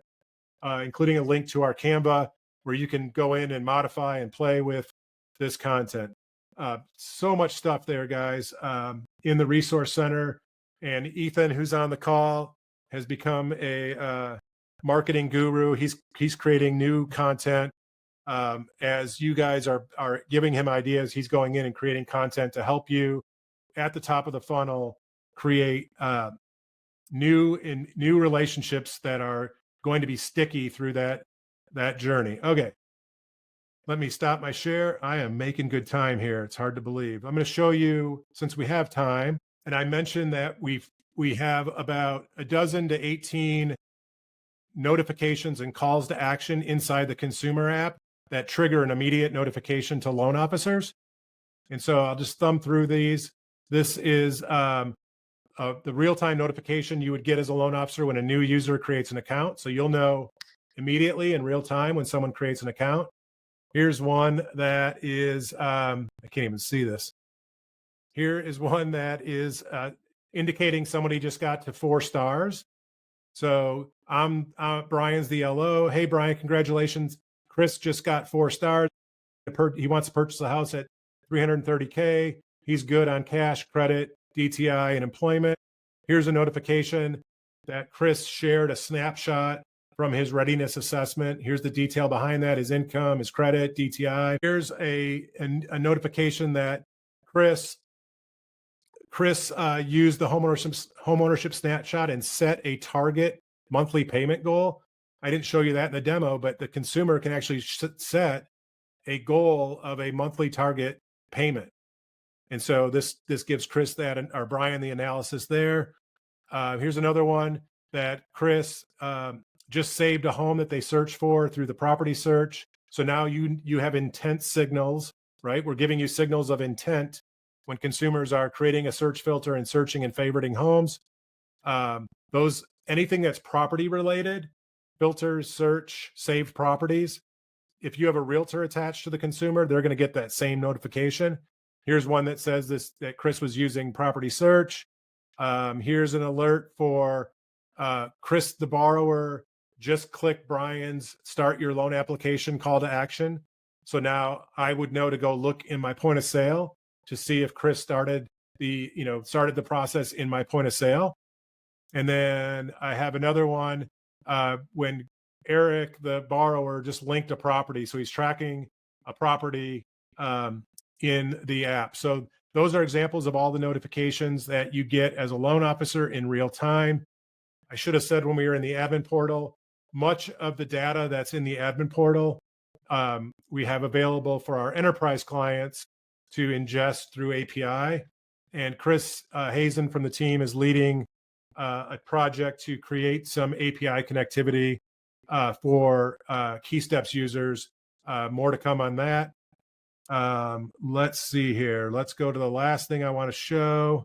including a link to our Canva where you can go in and modify and play with this content. So much stuff there, guys, in the resource center. And Ethan, who's on the call, has become a marketing guru. He's creating new content. As you guys are giving him ideas, he's going in and creating content to help you at the top of the funnel create new relationships that are going to be sticky through that journey. Okay. Let me stop my share. I am making good time here. It's hard to believe. I'm going to show you, since we have time, and I mentioned that we have about 12 to 18 notifications and calls to action inside the consumer app that trigger an immediate notification to loan officers. And so I'll just thumb through these. This is the real-time notification you would get as a loan officer when a new user creates an account. So you'll know immediately in real time when someone creates an account. Here's one that is, I can't even see this. Here is one that is indicating somebody just got to 4 stars. So Brian's the LO. Hey, Brian, congratulations. Chris just got 4 stars. He wants to purchase a house at $330K. He's good on cash, credit, DTI, and employment. Here's a notification that Chris shared a snapshot from his readiness assessment. Here's the detail behind that, his income, his credit, DTI. Here's a notification that Chris used the homeownership snapshot and set a target monthly payment goal. I didn't show you that in the demo, but the consumer can actually set a goal of a monthly target payment. And so this gives Chris that, or Brian, the analysis there. Here's another one that Chris just saved a home that they searched for through the property search. So now you have intent signals, right? We're giving you signals of intent when consumers are creating a search filter and searching and favoriting homes. Those, anything that's property related, filters, search, saved properties. If you have a realtor attached to the consumer, they're going to get that same notification. Here's one that says that Chris was using property search. Here's an alert for Chris, the borrower, just click Brian's start your loan application call to action. So now I would know to go look in my point of sale to see if Chris started the process in my point of sale. And then I have another one when Eric, the borrower, just linked a property. So he's tracking a property in the app. So those are examples of all the notifications that you get as a loan officer in real time. I should have said when we were in the admin portal, much of the data that's in the admin portal, we have available for our enterprise clients to ingest through API. And Chris Hazen from the team is leading a project to create some API connectivity for KeySteps users. More to come on that. Let's see here. Let's go to the last thing I want to show,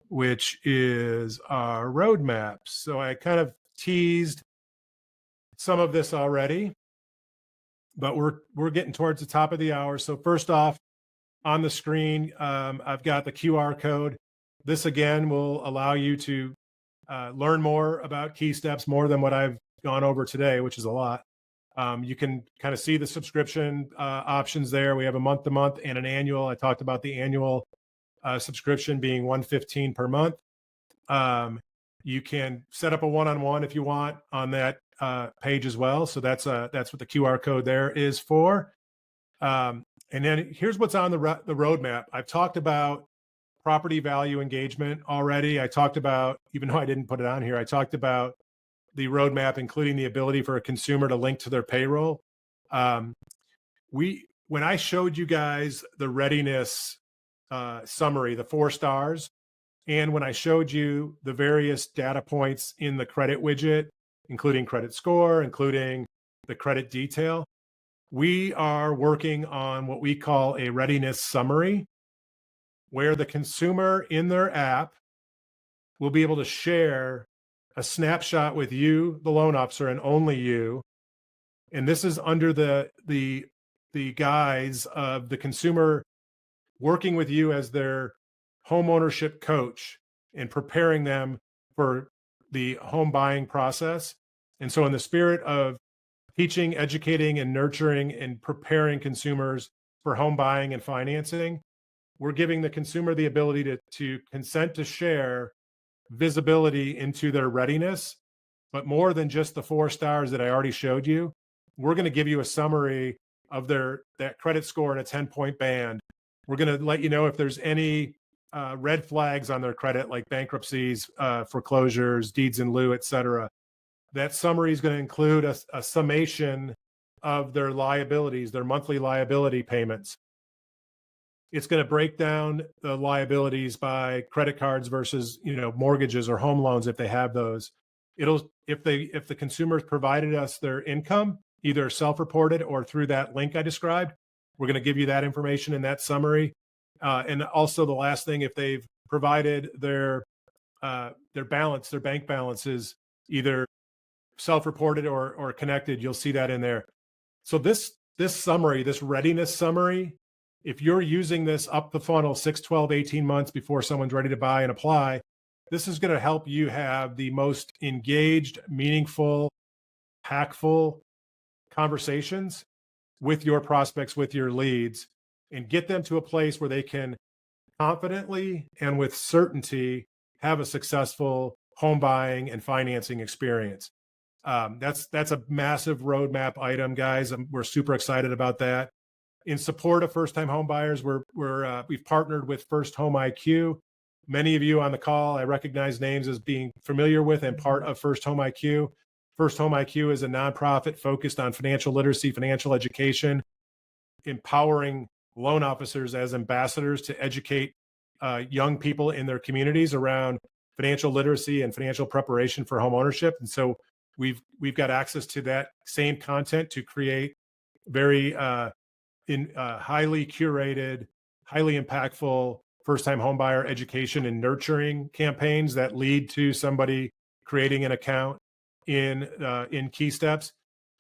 which is our roadmap. So I kind of teased some of this already, but we're getting towards the top of the hour. So first off, on the screen, I've got the QR code. This again will allow you to learn more about KeySteps, more than what I've gone over today, which is a lot. You can kind of see the subscription options there. We have a month-to-month and an annual. I talked about the annual subscription being $115 per month. You can set up a one-on-one if you want on that page as well. So that's what the QR code there is for. And then here's what's on the roadmap. I've talked about property value engagement already. I talked about, even though I didn't put it on here, I talked about the roadmap, including the ability for a consumer to link to their payroll. When I showed you guys the readiness summary, the 4 stars, and when I showed you the various data points in the credit widget, including credit score, including the credit detail, we are working on what we call a readiness summary, where the consumer in their app will be able to share a snapshot with you, the loan officer, and only you. And this is under the guise of the consumer working with you as their home ownership coach and preparing them for the home buying process. And so in the spirit of teaching, educating, and nurturing and preparing consumers for home buying and financing, we're giving the consumer the ability to consent to share visibility into their readiness. But more than just the 4 stars that I already showed you, we're going to give you a summary of that credit score in a 10-point band. We're going to let you know if there's any red flags on their credit, like bankruptcies, foreclosures, deeds in lieu, et cetera. That summary is going to include a summation of their liabilities, their monthly liability payments. It's going to break down the liabilities by credit cards versus, mortgages or home loans if they have those. If the consumers provided us their income, either self-reported or through that link I described, we're going to give you that information in that summary. And also the last thing, if they've provided their balance, their bank balances, either self-reported or connected, you'll see that in there. So this summary, this readiness summary, if you're using this up the funnel 6, 12, 18 months before someone's ready to buy and apply, this is going to help you have the most engaged, meaningful, impactful conversations with your prospects, with your leads, and get them to a place where they can confidently and with certainty have a successful home buying and financing experience. That's a massive roadmap item, guys. We're super excited about that. In support of first-time home buyers, we've partnered with First Home IQ. Many of you on the call, I recognize names as being familiar with and part of First Home IQ. First Home IQ is a nonprofit focused on financial literacy, financial education, empowering loan officers as ambassadors to educate young people in their communities around financial literacy and financial preparation for home ownership. And so we've got access to that same content to create very highly curated, highly impactful first-time homebuyer education and nurturing campaigns that lead to somebody creating an account in KeySteps.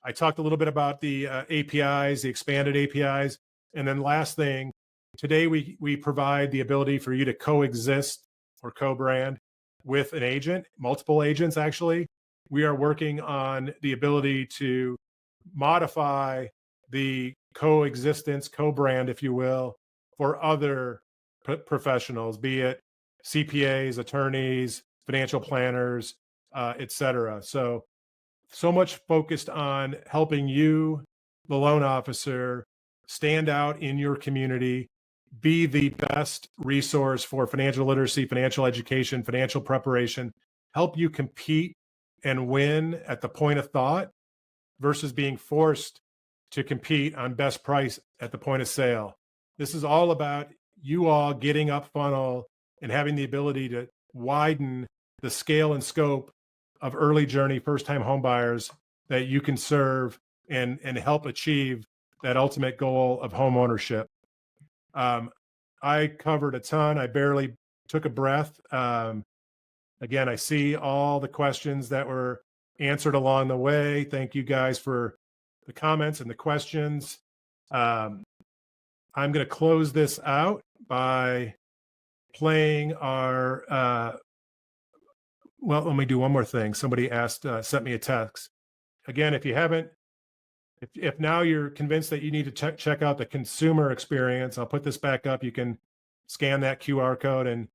I talked a little bit about the APIs, the expanded APIs, and then last thing, today we provide the ability for you to coexist or co-brand with an agent, multiple agents actually. We are working on the ability to modify the coexistence, co-brand, if you will, for other professionals, be it CPAs, attorneys, financial planners, et cetera. So much focused on helping you, the loan officer, stand out in your community, be the best resource for financial literacy, financial education, financial preparation, help you compete and win at the point of thought versus being forced to compete on best price at the point of sale. This is all about you all getting up funnel and having the ability to widen the scale and scope of early journey first-time homebuyers that you can serve and help achieve that ultimate goal of home ownership. I covered a ton. I barely took a breath. Again, I see all the questions that were answered along the way. Thank you guys for the comments and the questions. I'm going to close this out by playing our, well, let me do one more thing. Somebody asked, sent me a text. Again, if you haven't, if now you're convinced that you need to check out the consumer experience, I'll put this back up. You can scan that QR code and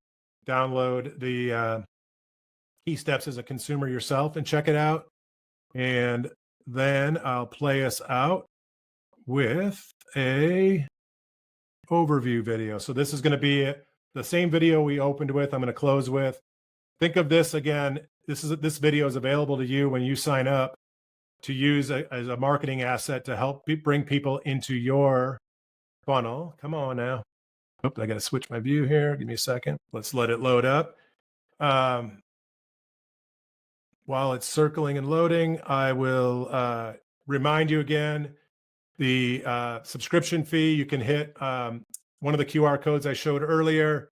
download the KeySteps as a consumer yourself and check it out. And then I'll play us out with a overview video. So this is going to be the same video we opened with. I'm going to close with. Think of this again. This video is available to you when you sign up to use as a marketing asset to help bring people into your funnel. Come on now. Oops, I got to switch my view here. Give me a second. Let's let it load up. While it's circling and loading, I will remind you again, the subscription fee, you can hit one of the QR codes I showed earlier,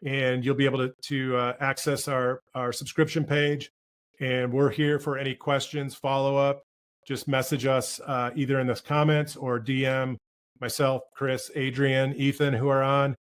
and you'll be able to access our subscription page. And we're here for any questions, follow up. Just message us either in the comments or DM myself, Chris, Adrian, Ethan, who are on.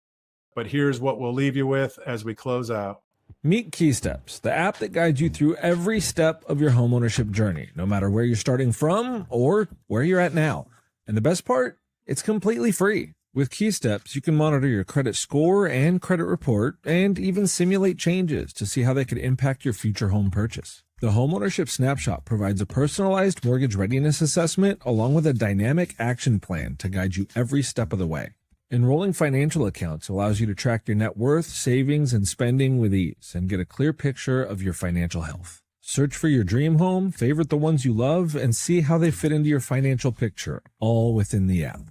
But here's what we'll leave you with as we close out.
Meet KeySteps, the app that guides you through every step of your homeownership journey, no matter where you're starting from or where you're at now. And the best part, it's completely free. With KeySteps, you can monitor your credit score and credit report and even simulate changes to see how they could impact your future home purchase. The Homeownership Snapshot provides a personalized mortgage readiness assessment along with a dynamic action plan to guide you every step of the way. Enrolling financial accounts allows you to track your net worth, savings, and spending with ease and get a clear picture of your financial health. Search for your dream home, favorite the ones you love, and see how they fit into your financial picture, all within the app.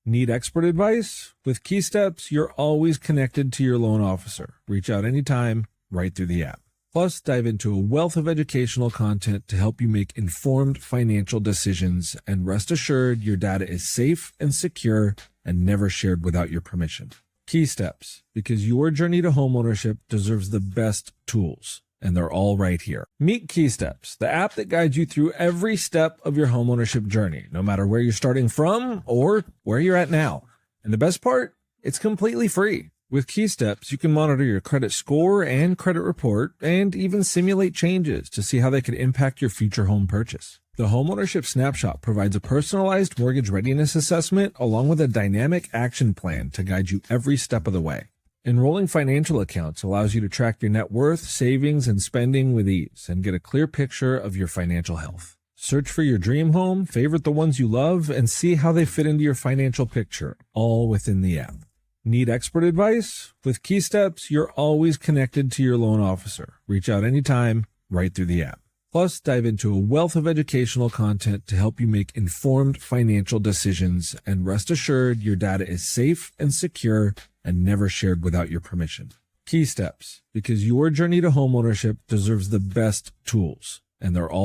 Need expert advice? With KeySteps, you're always connected to your loan officer. Reach out anytime, right through the app. Plus, dive into a wealth of educational content to help you make informed financial decisions, and rest assured your data is safe and secure and never shared without your permission. KeySteps, because your journey to homeownership deserves the best tools, and they're all right here. Meet KeySteps, the app that guides you through every step of your homeownership journey, no matter where you're starting from or where you're at now. And the best part, it's completely free. With KeySteps, you can monitor your credit score and credit report and even simulate changes to see how they could impact your future home purchase. The Homeownership Snapshot provides a personalized mortgage readiness assessment along with a dynamic action plan to guide you every step of the way. Enrolling financial accounts allows you to track your net worth, savings, and spending with ease and get a clear picture of your financial health. Search for your dream home, favorite the ones you love, and see how they fit into your financial picture, all within the app. Need expert advice? With KeySteps, you're always connected to your loan officer. Reach out anytime, right through the app. Plus, dive into a wealth of educational content to help you make informed financial decisions, and rest assured your data is safe and secure and never shared without your permission. KeySteps, because your journey to homeownership deserves the best tools, and they're all